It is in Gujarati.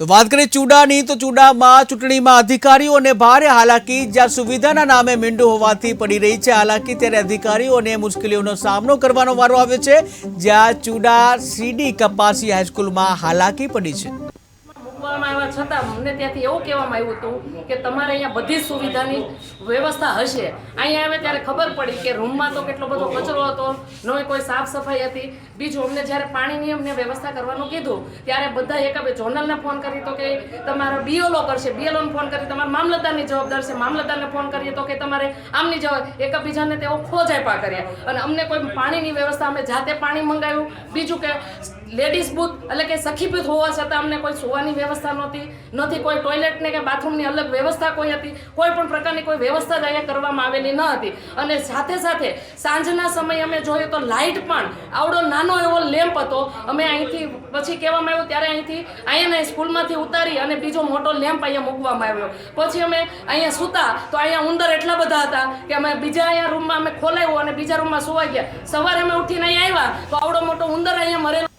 તો વાત કરીએ ચૂડાની તો ચૂડામાં ચૂંટણીમાં અધિકારીઓને ભારે હાલાકી જ્યાં સુવિધાના નામે મીંડું હોવાથી પડી રહી છે હાલાકી ત્યારે અધિકારીઓને મુશ્કેલીઓનો સામનો કરવાનો વારો આવ્યો છે જ્યાં ચૂડા સીડી કપાસી હાઈસ્કૂલમાં હાલાકી પડી છે મૂકવામાં આવ્યા છતાં અમને ત્યાંથી એવું કહેવામાં આવ્યું હતું કે તમારે અહીંયા બધી સુવિધાની વ્યવસ્થા હશે અહીંયા આવે ત્યારે ખબર પડી કે રૂમમાં તો કેટલો બધો કચરો હતો ન કોઈ સાફ સફાઈ હતી બીજું અમને જ્યારે પાણીની અમને વ્યવસ્થા કરવાનું કીધું ત્યારે બધા એક ઝોનલને ફોન કરી તો કે તમારો બીએલઓ કરશે બીએલઓને ફોન કરી તમારે મામલતદારની જવાબદાર છે મામલતદારને ફોન કરીએ તો કે તમારે આમની જવાબ એકબીજાને તેઓ ખોજાયપા કર્યા અને અમને કોઈ પાણીની વ્યવસ્થા અમે જાતે પાણી મંગાવ્યું બીજું કે લેડીઝ બૂથ એટલે કે સખી બૂથ હોવા છતાં અમને કોઈ સુવાની વ્યવસ્થા નથી કોઈ ટોયલેટને કે બાથરૂમની અલગ વ્યવસ્થા કોઈ હતી કોઈ પણ પ્રકારની કોઈ વ્યવસ્થા જ અહીંયા કરવામાં આવેલી ન હતી અને સાથે સાથે સાંજના સમયે અમે જોયું તો લાઇટ પણ આવડો નાનો એવો લેમ્પ હતો અમે અહીંથી પછી કહેવામાં આવ્યું ત્યારે અહીંયા સ્કૂલમાંથી ઉતારી અને બીજો મોટો લેમ્પ અહીંયા મૂકવામાં આવ્યો પછી અમે અહીંયા સૂતા તો અહીંયા ઉંદર એટલા બધા હતા કે અમે બીજા અહીંયા રૂમમાં અમે ખોલાવ્યું અને બીજા રૂમમાં સુવા ગયા સવારે અમે ઉઠીને અહીંયા આવ્યા તો આવડો મોટો ઉંદર અહીંયા મરેલો